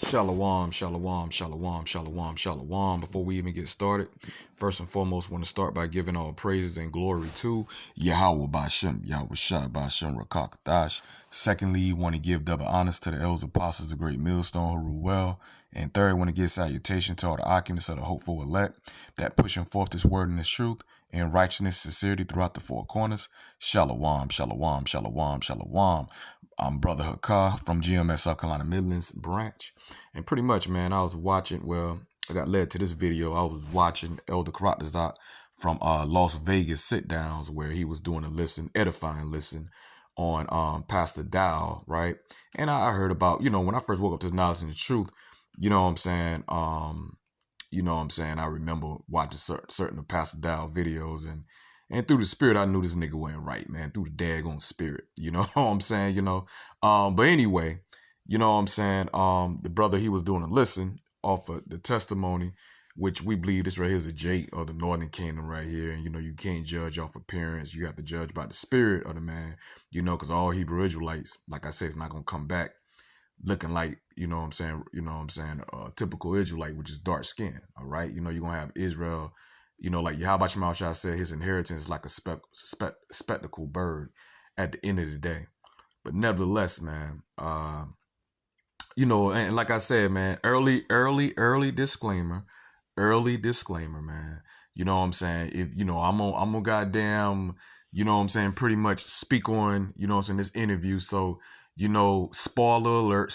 Shalom, shalom, shalom, shalom, shalom. Before we even get started, first and foremost, want to start by giving all praises and glory to Yahawah, bahasham, Yahawashi, bahasham, rakakadash. Secondly, want to give double honors to the Elders Apostles of the Great Millstone who rule well. And third, want to give salutation to all the occupants of the hopeful elect that pushing forth this word and this truth in righteousness, sincerity throughout the four corners. Shalom, shalom, shalom, shalom. I'm Brother Hakah from GMS, South Carolina Midlands branch. And pretty much, man, I was watching, well, I got led to this video. I was watching Elder Karatazak from Las Vegas sit-downs where he was doing a listen, edifying listen on Pastor Dowell, right? And I heard about, when I first woke up to the knowledge and the truth, you know what I'm saying? I remember watching certain of Pastor Dowell videos and through the spirit, I knew this nigga wasn't right, man. Through the daggone spirit, you know what I'm saying? But anyway, you know what I'm saying? The brother, he was doing a listen off of the testimony, which we believe this right here is a Jake of the Northern Kingdom right here. And, you can't judge off appearance. You have to judge by the spirit of the man, because all Hebrew Israelites, like I said, it's not going to come back looking like, a typical Israelite, which is dark skin. All right. You're going to have Israel, like Yahawashi Double said, his inheritance is like a spectacle bird at the end of the day. But nevertheless, man, and like I said, man, early disclaimer, man. You know what I'm saying? If, I'm gonna goddamn, pretty much speak on, this interview. So, spoiler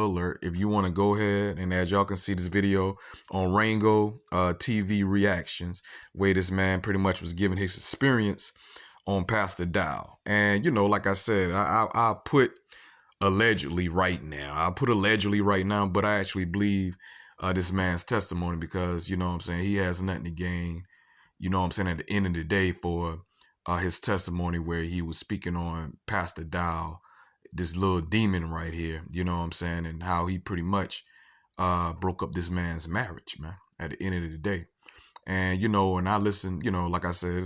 alert. If you want to go ahead and as y'all can see this video on Rango TV reactions, where this man pretty much was giving his experience on Pastor Dowell. And, like I said, I put allegedly right now, but I actually believe this man's testimony because, he has nothing to gain, at the end of the day for his testimony where he was speaking on Pastor Dowell, this little demon right here, and how he pretty much broke up this man's marriage, man, at the end of the day. And, and I listened, like I said,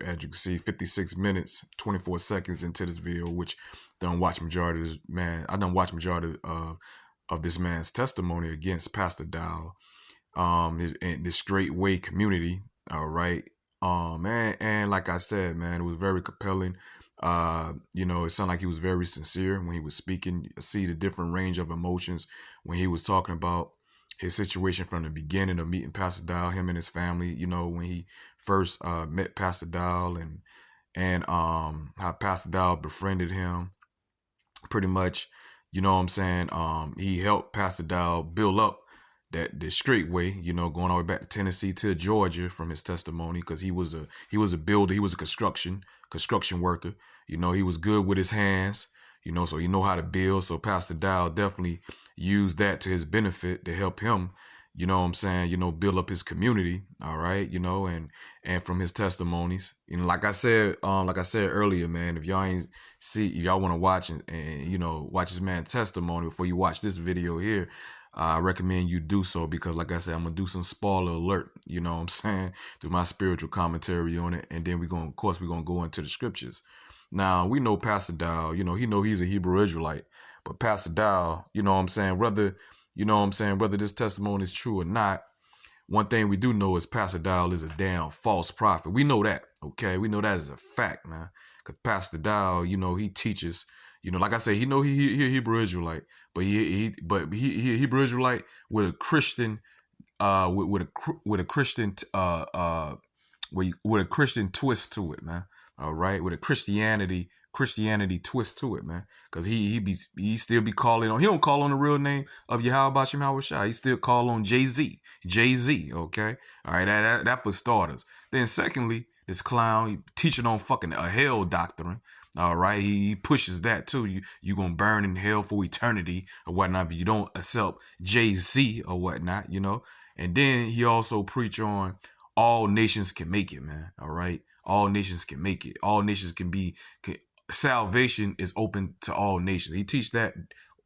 as you can see, 56 minutes, 24 seconds into this video, which done watch majority of this man. I done watch majority of this man's testimony against Pastor Dowell, this straightway community. All right. And like I said, man, it was very compelling. It sounded like he was very sincere when he was speaking. You see the different range of emotions when he was talking about his situation from the beginning of meeting Pastor Dowell, him and his family, when he first met Pastor Dowell and how Pastor Dowell befriended him. Pretty much, he helped Pastor Dowell build up the straight way, going all the way back to Tennessee to Georgia from his testimony, because he was a builder, he was a construction worker. He was good with his hands, so he know how to build. So Pastor Dowell definitely used that to his benefit to help him, build up his community. All right, and from his testimonies, like I said earlier, man, if y'all want to watch and watch this man's testimony before you watch this video here, I recommend you do so, because like I said, I'm going to do some spoiler alert, through my spiritual commentary on it. And then we're going to go into the scriptures. Now, we know Pastor Dowell, he's a Hebrew Israelite, but Pastor Dowell, whether this testimony is true or not, one thing we do know is Pastor Dowell is a damn false prophet. We know that, okay? We know that as a fact, man. Because Pastor Dowell, he teaches, like I said, he Hebrew Israelite, but he Hebrew Israelite with a Christian, with a Christian, with a Christian twist to it, man. All right, with a Christianity twist to it, man. Because he still be calling on, he don't call on the real name of Yahawashi. He still call on Jay-Z, okay? All right, that for starters. Then secondly, this clown, he teaching on fucking a hell doctrine. All right, he pushes that too. You gonna burn in hell for eternity or whatnot if you don't accept Jay-Z or whatnot, And then he also preach on all nations can make it, man. All right, all nations can make it. All nations salvation is open to all nations. He teach that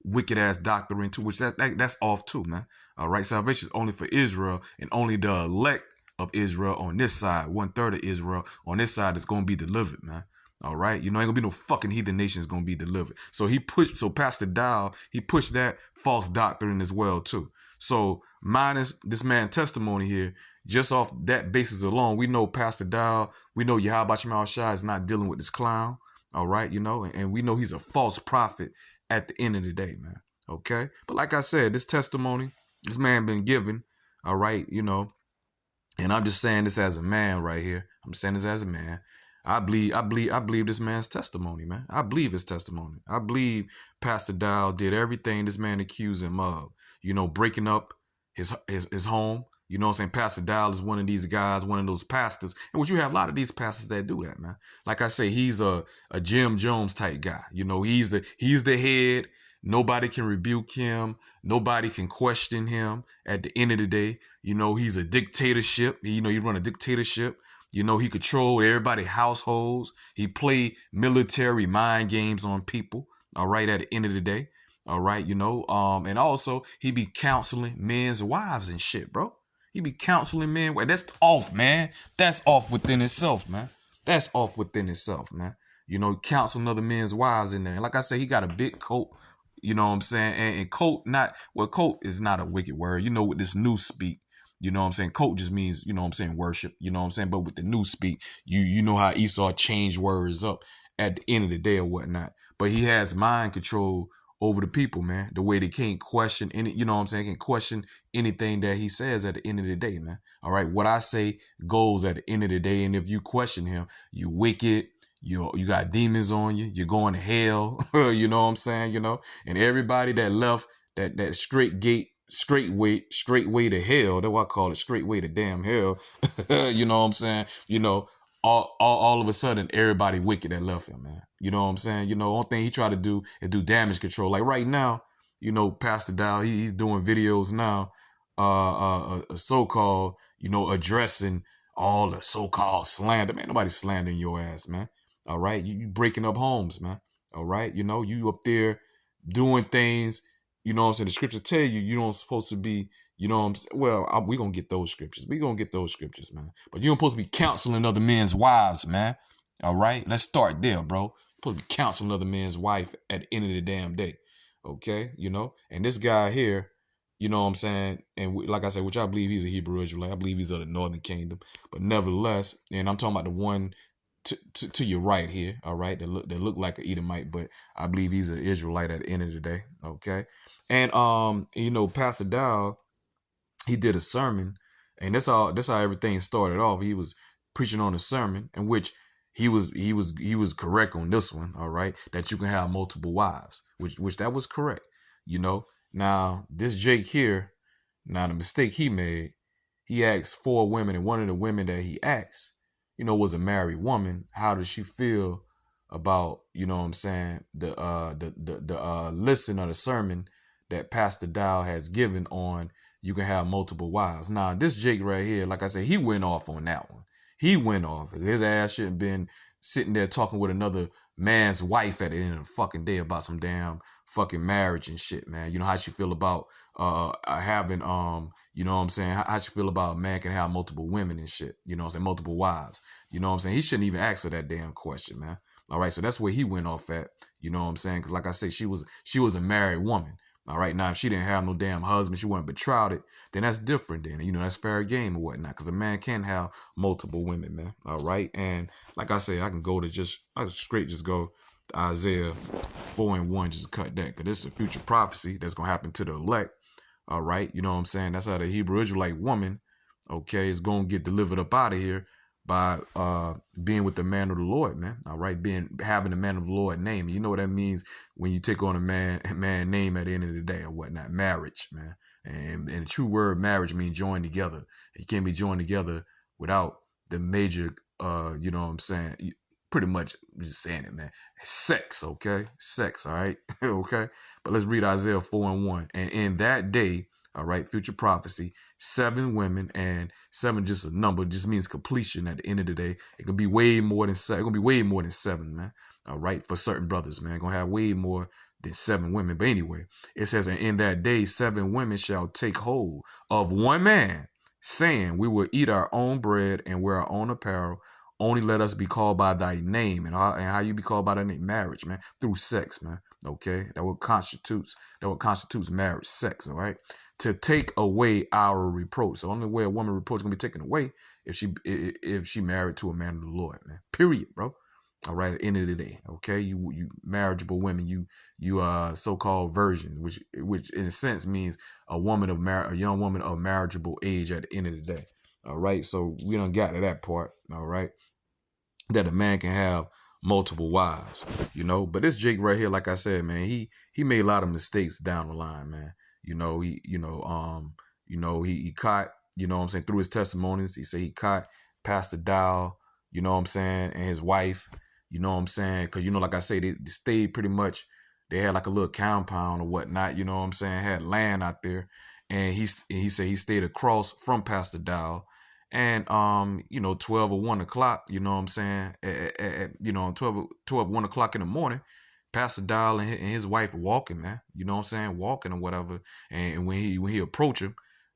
wicked ass doctrine too, which that's off too, man. All right, salvation is only for Israel and only the elect of Israel on this side. 1/3 of Israel on this side is going to be delivered, man. All right, ain't gonna be no fucking heathen nations gonna be delivered. So Pastor Dowell, he pushed that false doctrine as well too. So minus this man's testimony here, just off that basis alone, we know Pastor Dowell, we know Yahawashi Double is not dealing with this clown. All right, and we know he's a false prophet at the end of the day, man. Okay, but like I said, this testimony, this man been given. All right, and I'm just saying this as a man right here. I'm saying this as a man. I believe this man's testimony, man. I believe his testimony. I believe Pastor Dowell did everything this man accused him of. Breaking up his home. You know what I'm saying? Pastor Dowell is one of these guys, one of those pastors. And what you have a lot of these pastors that do that, man. Like I say, he's a Jim Jones type guy. He's the head. Nobody can rebuke him. Nobody can question him. At the end of the day, he's a dictatorship. He run a dictatorship. He controlled everybody's households. He played military mind games on people. All right, at the end of the day. All right, and also he be counseling men's wives and shit, bro. He be counseling men. That's off, man. That's off within itself, man. That's off within itself, man. Counseling other men's wives in there. And like I said, he got a big coat. You know what I'm saying? And coat coat is not a wicked word. With this new speak. You know what I'm saying? Coat just means, worship. You know what I'm saying? But with the new speak, you know how Esau changed words up at the end of the day or whatnot. But he has mind control over the people, man. The way they can't question any, can't question anything that he says at the end of the day, man. All right. What I say goes at the end of the day. And if you question him, you wicked. You got demons on you. You're going to hell. You know what I'm saying? And everybody that left that straight way to hell. That's why I call it straight way to damn hell. You know what I'm saying? All of a sudden, everybody wicked that left him, man. You know what I'm saying? Only thing he tried to do is do damage control. Like right now, Pastor Dowell, he's doing videos now, so-called, addressing all the so-called slander. Man, nobody slandering your ass, man. All right? You breaking up homes, man. All right? You up there doing things, what I'm saying? The scriptures tell you, you don't supposed to be, what I'm saying? Well, we're going to get those scriptures. We're going to get those scriptures, man. But you don't supposed to be counseling other men's wives, man. All right? Let's start there, bro. You're supposed to be counseling other men's wife at the end of the damn day. Okay? And this guy here, you know what I'm saying? And like I said, which I believe he's a Hebrew Israelite. I believe he's of the Northern Kingdom. But nevertheless, and I'm talking about the one to your right here, all right, that look like an Edomite, but I believe he's an Israelite at the end of the day, okay. And Pastor Dowell, he did a sermon, and that's how everything started off. He was preaching on a sermon in which he was correct on this one, all right, that you can have multiple wives, which that was correct, Now this Jake here, now the mistake he made, he asked 4 women, and one of the women that he asked, was a married woman. How does she feel about, the listen or the sermon that Pastor Dowell has given on you can have multiple wives. Now, this Jake right here, like I said, he went off on that one. He went off. His ass shouldn't have been sitting there talking with another man's wife at the end of the fucking day about some damn fucking marriage and shit, man. How she feel about having how she feel about a man can have multiple women and shit, multiple wives. He shouldn't even ask her that damn question, man. All right, so that's where he went off at, because like I say, she was a married woman. All right, now if she didn't have no damn husband, she wasn't betrothed, then that's different. Then that's fair game or whatnot, because a man can have multiple women, man. All right, and like I say, I can go to just go to Isaiah 4:1, just cut that, because this is a future prophecy that's gonna happen to the elect. All right, that's how the Hebrew Israelite woman, okay, is gonna get delivered up out of here by being with the man of the Lord, man. All right, having the man of the Lord name. You know what that means when you take on a man name at the end of the day or whatnot. Marriage, man. And the true word marriage means joined together. You can't be joined together without the major pretty much just saying it, man. Sex, okay? Sex, all right? Okay? But let's read Isaiah 4:1. And in that day, all right, future prophecy, 7 women, and 7 just a number, just means completion at the end of the day. It could be way more than 7. It's gonna be way more than 7, man. All right, for certain brothers, man. Gonna have way more than 7 women. But anyway, it says, and in that day, 7 women shall take hold of one man, saying, we will eat our own bread and wear our own apparel. only let us be called by thy name. And how you be called by thy name? Marriage, man. Through sex, man. Okay? That what constitutes marriage, sex, all right? To take away our reproach. So the only way a woman reproach is gonna be taken away if she married to a man of the Lord, man. Period, bro. All right, at the end of the day, okay, you marriageable women, you so-called virgins, which in a sense means a young woman of marriageable age at the end of the day. All right, so we done got to that part. All right, that a man can have multiple wives, But this Jake right here, like I said, man, he made a lot of mistakes down the line, man. He caught, what I'm saying, through his testimonies, he said he caught Pastor Dowell, what I'm saying, and his wife, what I'm saying, because like I say, they stayed pretty much. They had like a little compound or whatnot, what I'm saying, had land out there, and he said he stayed across from Pastor Dowell. And 12 or 1 o'clock, what I'm saying, at 12 1 o'clock in the morning, Pastor Dowell and his wife walking, man, what I'm saying, walking or whatever. And when he approached him,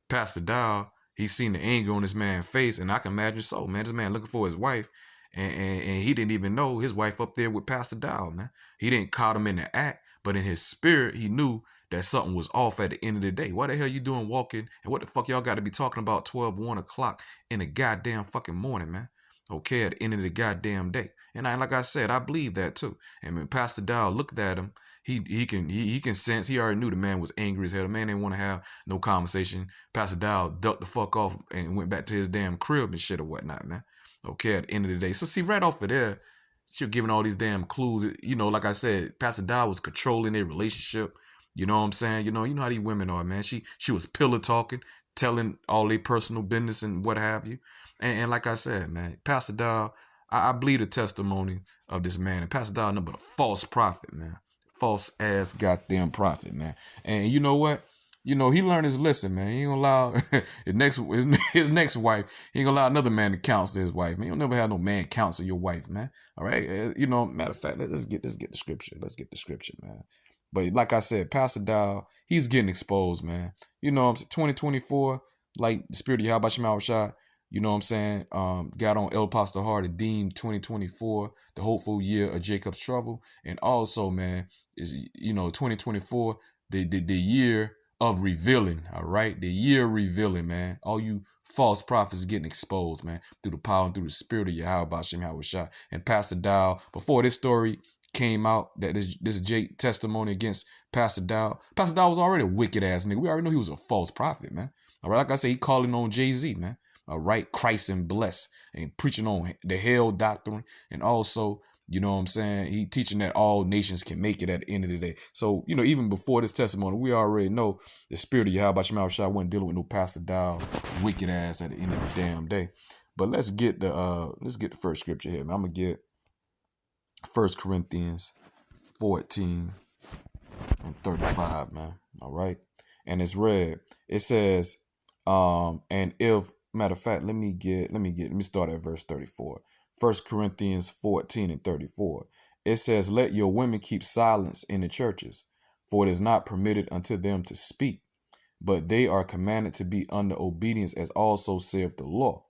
Pastor Dowell, he seen the anger on this man's face, and I can imagine so, man, this man looking for his wife, and he didn't even know his wife up there with Pastor Dowell, man. He didn't caught him in the act, but in his spirit, he knew that something was off at the end of the day. What the hell you doing walking? And what the fuck y'all got to be talking about 12, 1 o'clock in the goddamn fucking morning, man? Okay, at the end of the goddamn day. And like I said, I believe that too. And when Pastor Dowell looked at him, he can sense, he already knew the man was angry as hell. The man didn't want to have no conversation. Pastor Dowell ducked the fuck off and went back to his damn crib and shit or whatnot, man. Okay, at the end of the day. So see, right off of there, she was giving all these damn clues. Like I said, Pastor Dowell was controlling their relationship. You know what I'm saying? You know how these women are, man. She was pillow talking, telling all their personal business and what have you. And like I said, man, Pastor Dowell, I believe the testimony of this man. And Pastor Dowell, nothing but a false prophet, man. False ass goddamn prophet, man. And you know what? He learned his lesson, man. He ain't gonna allow his next wife. He ain't gonna allow another man to counsel his wife, man. You'll never have no man counsel your wife, man. All right, matter of fact, let's get the scripture. Let's get the scripture, man. But like I said, Pastor Dowell, he's getting exposed, man. 2024, like the spirit of Yahawashi, you know what I'm saying? Got on El Apostle Heart, deemed 2024 the hopeful year of Jacob's trouble, and also, man, is 2024 the year of revealing. All right, the year of revealing, man. All you false prophets getting exposed, man, through the power and through the spirit of Yahawashi. And Pastor Dowell, before this story came out, that this Jake testimony against Pastor Dowell. Pastor Dowell was already a wicked ass nigga. We already know he was a false prophet, man. All right, like I say, he calling on Jay-Z, man. All right, Christ and bless, and preaching on the hell doctrine, and also, you know what I'm saying, he teaching that all nations can make it at the end of the day. So, even before this testimony, we already know the spirit of Yahawashi wasn't dealing with no Pastor Dowell wicked ass at the end of the damn day. But let's get the first scripture here, man. I'm gonna get 1 Corinthians 14 and 35, man. All right. And it's read. It says, and if, matter of fact, let me start at verse 34. 1 Corinthians 14 and 34. It says, let your women keep silence in the churches, for it is not permitted unto them to speak, but they are commanded to be under obedience, as also saith the law.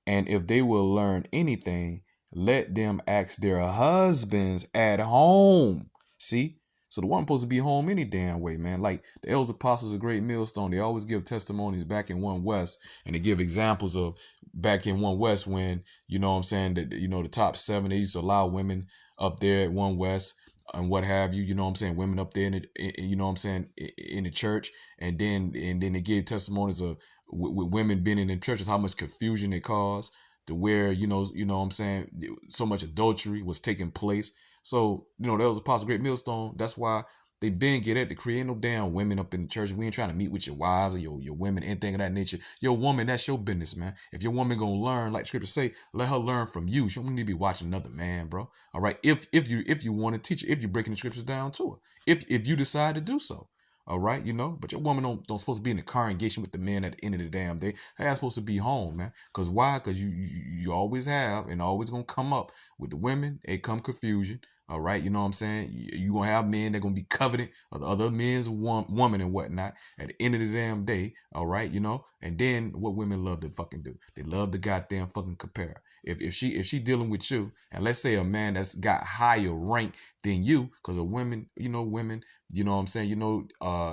And if they will learn anything, let them ask their husbands at home. See? So the woman supposed to be home any damn way, man. Like the Elders Apostles of Great Millstone, they always give testimonies back in One West, and they give examples of back in One West when, you know what I'm saying, that, the top 7, they used to allow women up there at One West and what have you, you know what I'm saying, women up there in the church, and then they give testimonies of with women being in the churches, how much confusion it caused, to where, you know what I'm saying, so much adultery was taking place. So, that was Apostle Great Millstone. That's why they been get at to create no damn women up in the church. We ain't trying to meet with your wives or your women, anything of that nature. Your woman, that's your business, man. If your woman gonna learn, like scripture say, let her learn from you. She don't need to be watching another man, bro. All right. If you want to teach her, if you're breaking the scriptures down to her, if you decide to do so. All right, but your woman don't supposed to be in the congregation with the men at the end of the damn day. They're supposed to be home, man. Cause why? Cause you always have and always gonna come up with the women. It come confusion. All right, you know what I'm saying? You gonna have men that gonna be coveting of the other men's woman and whatnot. At the end of the damn day, all right, you know. And then what women love to fucking do? They love to goddamn fucking compare. If she dealing with you, and let's say a man that's got higher rank than you, because of women, you know what I'm saying,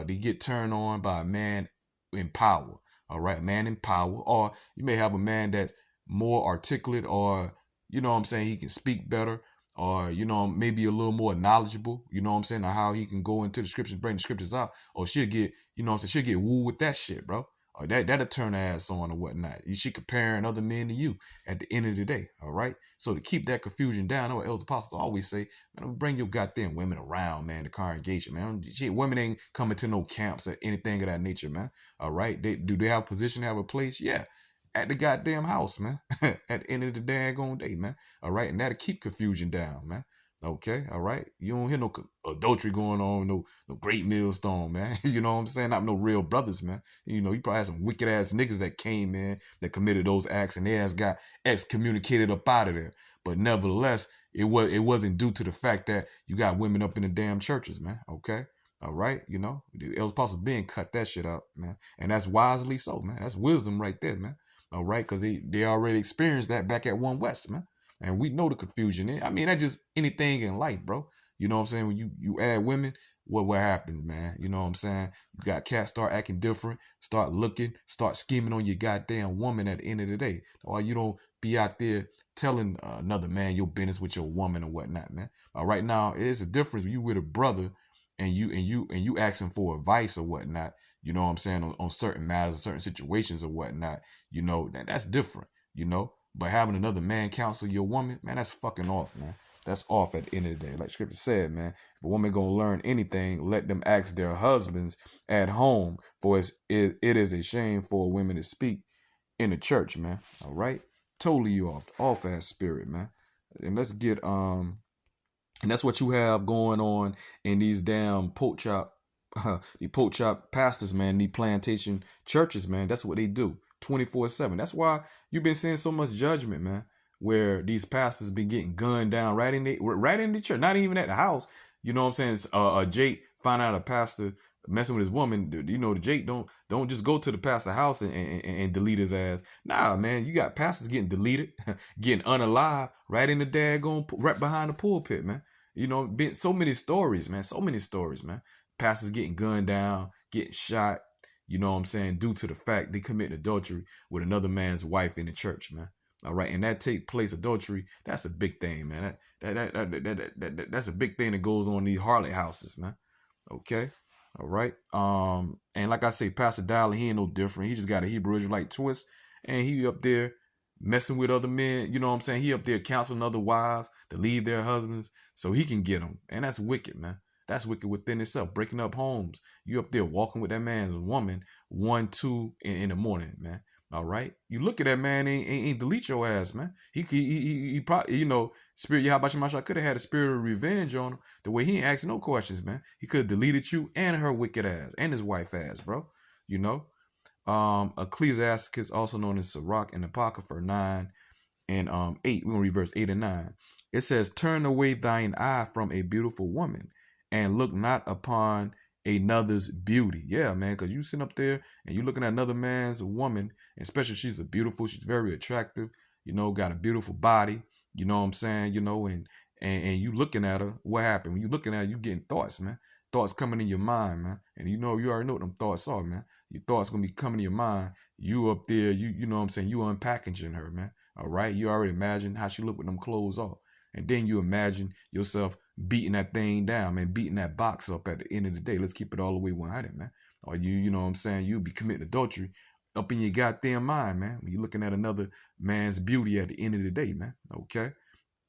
they get turned on by a man in power. All right, a man in power, or you may have a man that's more articulate, or you know what I'm saying, he can speak better, or maybe a little more knowledgeable, you know what I'm saying, or how he can go into the scriptures, bring the scriptures out, or she'll get, you know what I'm saying, she'll get wooed with that shit, bro. Or that'll turn her ass on or whatnot. She comparing other men to you at the end of the day, all right? So to keep that confusion down, I know what Elders Apostles always say, man, bring your goddamn women around, man, the congregation, man. Shit, women ain't coming to no camps or anything of that nature, man, all right? Do they have a position, have a place? Yeah, at the goddamn house, man. At the end of the daggone day, man. All right, and that'll keep confusion down, man. Okay, all right. You don't hear no adultery going on, no great millstone, man. You know what I'm saying? Not no real brothers, man. You probably had some wicked ass niggas that came in that committed those acts, and their ass got excommunicated up out of there. But nevertheless, it wasn't due to the fact that you got women up in the damn churches, man. Okay. All right, the Elders Apostles being cut that shit up, man. And that's wisely so, man. That's wisdom right there, man. All right, because they already experienced that back at One West, man. And we know the confusion. I mean, that's just anything in life, bro. You know what I'm saying? When you add women, what happens, man? You know what I'm saying? You got cats start acting different, start looking, start scheming on your goddamn woman at the end of the day. Or you don't be out there telling another man your business with your woman or whatnot, man. Right now, it's a difference when you with a brother and you asking for advice or whatnot, you know what I'm saying, on certain matters, certain situations or whatnot, that's different, But having another man counsel your woman, man, that's fucking off, man. That's off at the end of the day. Like scripture said, man, if a woman gonna learn anything, let them ask their husbands at home, for it is a shame for women to speak in the church, man. All right? Totally you off ass spirit, man. And let's get and that's what you have going on in these damn pork chop pastors, man, these plantation churches, man. That's what they do 24/7. That's why you've been seeing so much judgment, man, where these pastors been getting gunned down right in the church, not even at the house. You know what I'm saying? Jake found out a pastor messing with his woman. The Jake don't just go to the pastor house and delete his ass. Nah, man, you got pastors getting deleted, getting unalive right in the daggone, right behind the pulpit, man. Been so many stories, man. So many stories, man. Pastors getting gunned down, getting shot, you know what I'm saying, due to the fact they commit adultery with another man's wife in the church, man. All right, and that take place, adultery, that's a big thing, man. That's a big thing that goes on in these harlot houses, man. Okay, all right. And like I say, Pastor Dowell, he ain't no different. He just got a Hebrew Israelite twist, and he up there messing with other men. You know what I'm saying? He up there counseling other wives to leave their husbands so he can get them, and that's wicked, man. That's wicked within itself. Breaking up homes. You up there walking with that man's woman 1, 2 in the morning, man. All right. You look at that man, ain't delete your ass, man. He probably, spirit Yahawashi could have had a spirit of revenge on him. The way he ain't asking no questions, man. He could have deleted you and her wicked ass and his wife ass, bro. Ecclesiasticus, also known as Sirach and Apocrypha 9 and 8. We're gonna read verse 8 and 9. It says, "Turn away thine eye from a beautiful woman, and look not upon another's beauty." Yeah, man, because you sitting up there and you looking at another man's woman, especially if she's she's very attractive, got a beautiful body, you know what I'm saying, and you looking at her, what happened? When you looking at her, you getting thoughts, man. Thoughts coming in your mind, man. And you already know what them thoughts are, man. Your thoughts gonna be coming in your mind. You up there, you know what I'm saying, you unpackaging her, man. All right. You already imagine how she look with them clothes off. And then you imagine yourself beating that thing down, man, beating that box up at the end of the day. Let's keep it all the way 100, man. Or you know what I'm saying, you be committing adultery up in your goddamn mind, man, when you're looking at another man's beauty at the end of the day, man. Okay.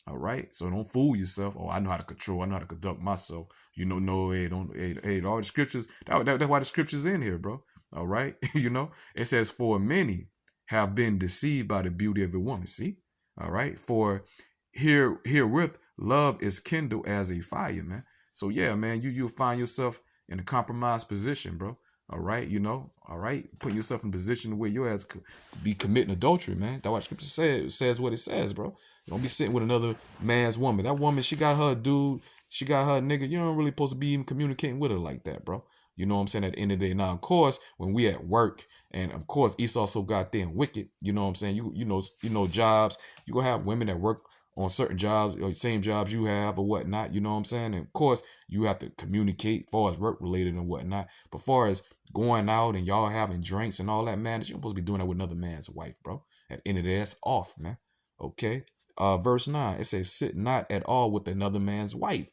All right. So don't fool yourself. Oh, I know how to control. I know how to conduct myself. No, hey, don't, hey, all the scriptures. That's why the scriptures in here, bro. All right. It says, "For many have been deceived by the beauty of a woman." See? All right. "For herewith love is kindled as a fire," man. So yeah, man, you'll find yourself in a compromised position, bro. All right, all right, put yourself in a position where your ass could be committing adultery, man. That's what scripture says what it says, bro. Don't be sitting with another man's woman. That woman, she got her dude, she got her nigga. You don't really supposed to be even communicating with her like that, bro. You know what I'm saying? At the end of the day. Now, of course, when we at work, and of course, Esau so goddamn wicked. You know what I'm saying? You know jobs. You gonna have women that work on certain jobs or same jobs you have or whatnot. You know what I'm saying? And of course, you have to communicate as far as work related and whatnot. But far as going out and y'all having drinks and all that, man, you're supposed to be doing that with another man's wife, bro. At the end of the day, that's off, man. Okay. Verse 9, it says, sit not at all with another man's wife,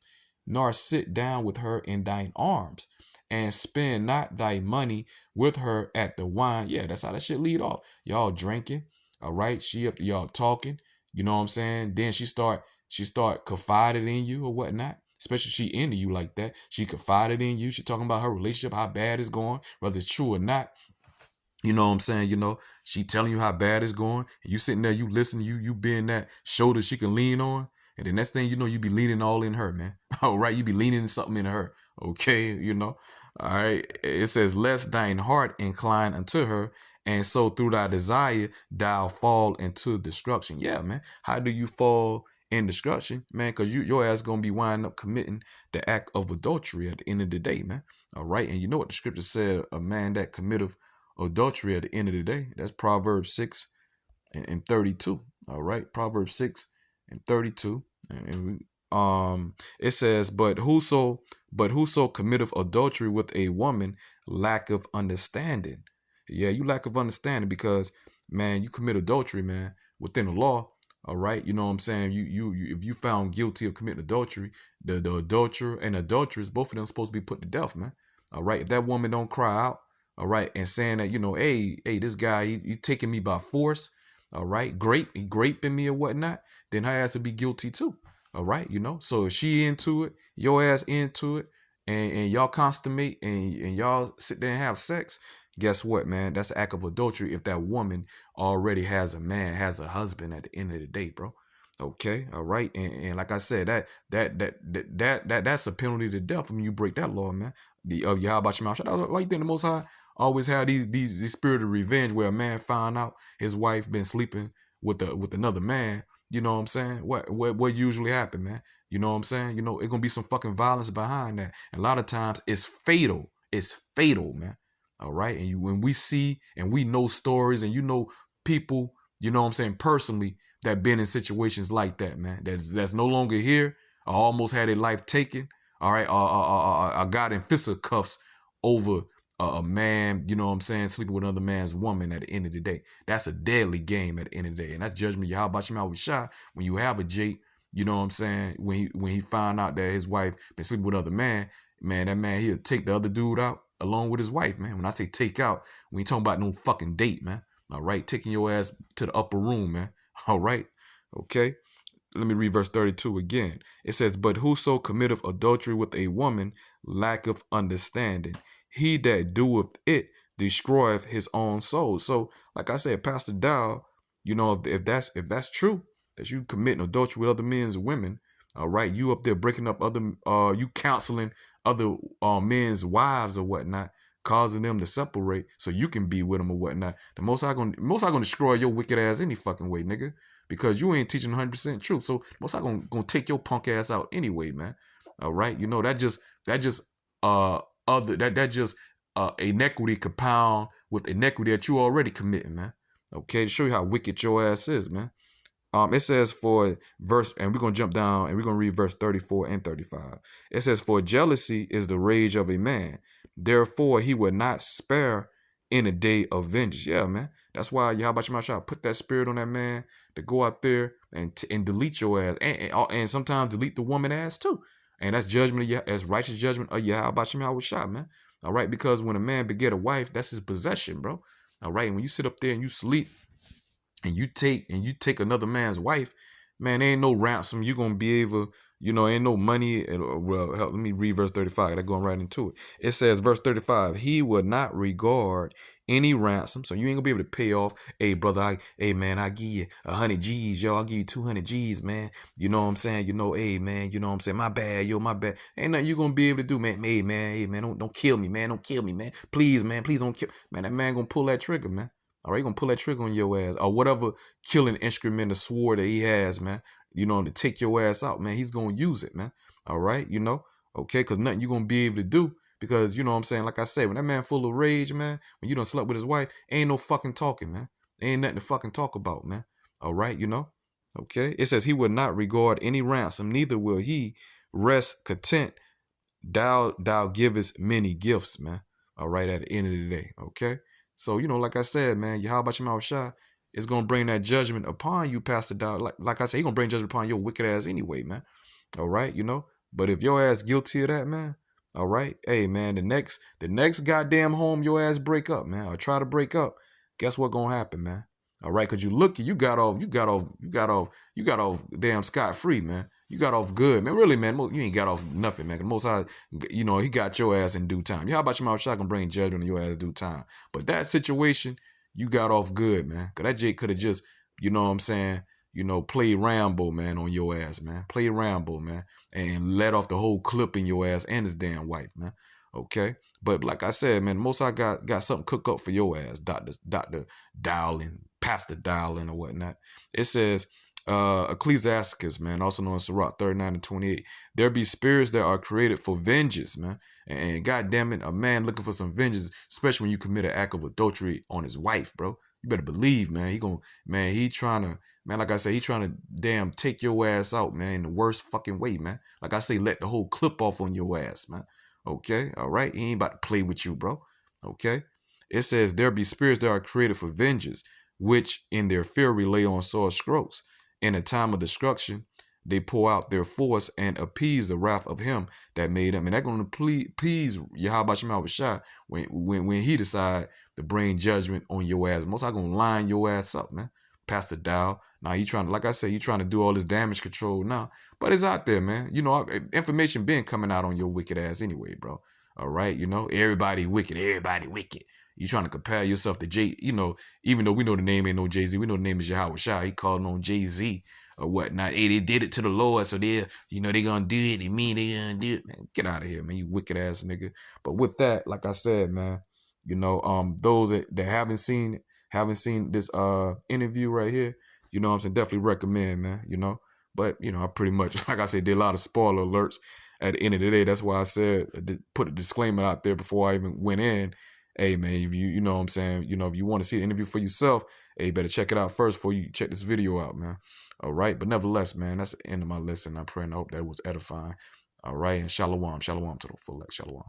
nor sit down with her in thine arms, and spend not thy money with her at the wine. Yeah, that's how that shit lead off. Y'all drinking, all right? She up to y'all talking, you know what I'm saying? Then she start confiding in you or whatnot. Especially she into you like that. She confided in you. She talking about her relationship, how bad it's going, whether it's true or not. You know what I'm saying? She telling you how bad it's going, and you sitting there, you listening, you being that shoulder she can lean on, and the next thing you know, you be leaning all in her, man. All right, you be leaning something in her. Okay, All right. It says, "Lest thine heart incline unto her, and so through thy desire thou fall into destruction." Yeah, man. How do you fall in destruction, man? Because your ass gonna be winding up committing the act of adultery at the end of the day, man. All right, and you know what the scripture said: a man that committeth adultery at the end of the day. That's Proverbs 6 and 32. All right. Proverbs 6 and 32. It says, but whoso committeth adultery with a woman lacketh understanding. Yeah, you lack of understanding because, man, you commit adultery, man, within the law. All right, you know what I'm saying. You if you found guilty of committing adultery, the adulterer and adulteress, both of them supposed to be put to death, man. All right, if that woman don't cry out, all right, and saying that, hey, this guy, he taking me by force, all right, he graping me or whatnot, then her ass would be guilty too, all right, so if she into it, your ass into it, and y'all consummate and y'all sit there and have sex, guess what, man? That's an act of adultery if that woman already has a man, has a husband at the end of the day, bro. Okay, all right, and like I said, that's a penalty to death when you break that law, man. The Yahawashi Double. Why you think the Most High always had these spirit of revenge where a man found out his wife been sleeping with another man? You know what I'm saying? What usually happen, man? You know what I'm saying? It's gonna be some fucking violence behind that. And a lot of times it's fatal. It's fatal, man. All right. And when we see and we know stories and people, you know what I'm saying, personally, that been in situations like that, man. That's no longer here. I almost had their life taken. All right. I got in fisticuffs over a man, you know what I'm saying, sleeping with another man's woman at the end of the day. That's a deadly game at the end of the day. And that's judgment. Yahawashi shot when you have a Jake, you know what I'm saying, when he found out that his wife been sleeping with another man, that man, he'll take the other dude out along with his wife, man. When I say take out, we ain't talking about no fucking date, man. All right, taking your ass to the upper room, man. All right, okay. Let me read verse 32 again. It says, "But whoso committeth adultery with a woman lacketh understanding. He that doeth it destroyeth his own soul." So, like I said, Pastor Dowell, if that's true, that you committing adultery with other men's women, all right, you up there breaking up other, you counseling other men's wives or whatnot, causing them to separate so you can be with them or whatnot. The Most High gonna destroy your wicked ass any fucking way, nigga, because you ain't teaching 100% truth. So Most High gonna take your punk ass out anyway, man. All right, inequity compound with inequity that you already committing, man. Okay, to show you how wicked your ass is, man. It says for verse, and we're gonna jump down and we're gonna read verse 34 and 35. It says, "For jealousy is the rage of a man, therefore he will not spare in a day of vengeance." Yeah, man. That's why Yahawashi put that spirit on that man to go out there and delete your ass, and sometimes delete the woman ass too. And that's judgment, as righteous judgment of Yahawashi, man. All right, because when a man beget a wife, that's his possession, bro. All right, and when you sit up there and you sleep and you take another man's wife, man, there ain't no ransom you gonna be able, You know, ain't no money. Well, let me read verse 35. They're going right into it. It says, verse 35, he would not regard any ransom. So you ain't gonna be able to pay off. Hey, brother, hey, man, I give you 100 G's, yo. I'll give you 200 G's, man. You know what I'm saying? You know, hey, man, you know what I'm saying? My bad, yo, my bad. Ain't nothing you gonna be able to do, man. Hey, man, don't kill me, man. Don't kill me, man. Please, man, please don't kill. Man, that man gonna pull that trigger, man. All right, he gonna pull that trigger on your ass or whatever killing instrument or sword that he has, man. You know, to take your ass out, man. He's gonna use it, man. All right, you know, okay, because nothing you gonna be able to do because you know what I'm saying. Like I said, when that man full of rage, man, when you done slept with his wife, ain't no fucking talking, man. Ain't nothing to fucking talk about, man. All right, you know, okay. It says he will not regard any ransom, neither will he rest content. Thou givest many gifts, man. All right, at the end of the day, okay. So you know, like I said, man, Yahawashi is gonna bring that judgment upon you, Pastor Dowell. Like I said, he gonna bring judgment upon your wicked ass anyway, man. All right, you know. But if your ass guilty of that, man, all right, hey man, the next goddamn home your ass break up, man, or try to break up, guess what gonna happen, man? All right, cause you got off damn scot free, man. You got off good, man. Really, man, you ain't got off nothing, man. Most High, you know, he got your ass in due time. How about your mouth shot gonna bring judgment on your ass in due time? But that situation, you got off good, man. Cause that Jake could have just, you know what I'm saying, you know, play Rambo, man, on your ass, man. Play Rambo, man, and let off the whole clip in your ass and his damn wife, man. Okay, but like I said, man, most I got something cooked up for your ass, Doctor Dowell and Pastor Dowell and or whatnot. It says, Ecclesiasticus, man, also known as Sirach 39 and 28. There be spirits that are created for vengeance, man. And God damn it, a man looking for some vengeance, especially when you commit an act of adultery on his wife, bro. You better believe, man. He trying to, man, like I said, he trying to damn take your ass out, man, in the worst fucking way, man. Like I say, let the whole clip off on your ass, man. Okay, all right. He ain't about to play with you, bro. Okay. It says there be spirits that are created for vengeance, which in their fury lay on sore strokes. In a time of destruction, they pour out their force and appease the wrath of him that made them. And they're going to please Yahawashi when he decide to bring judgment on your ass. Most I gonna line your ass up, man. Pastor Dowell. Now you trying to, like I said, you trying to do all this damage control now, but it's out there, man. You know, information been coming out on your wicked ass anyway, bro. All right, you know, everybody wicked. You trying to compare yourself to Jay, you know, even though we know the name ain't no Jay-Z, we know the name is Yahawashi. He calling on Jay-Z or whatnot. Hey, they did it to the Lord, so they gonna do it. They mean they gonna do it. Man, get out of here, man, you wicked ass nigga. But with that, like I said, man, you know, those that haven't seen this interview right here, you know what I'm saying, definitely recommend, man, you know. But, you know, I pretty much, like I said, did a lot of spoiler alerts at the end of the day. That's why I said, put a disclaimer out there before I even went in. Hey, man, if you know what I'm saying, you know, if you want to see the interview for yourself, hey, you better check it out first before you check this video out, man. All right. But nevertheless, man, that's the end of my lesson. I pray and I hope that was edifying. All right. And shalom to the full. Shalom.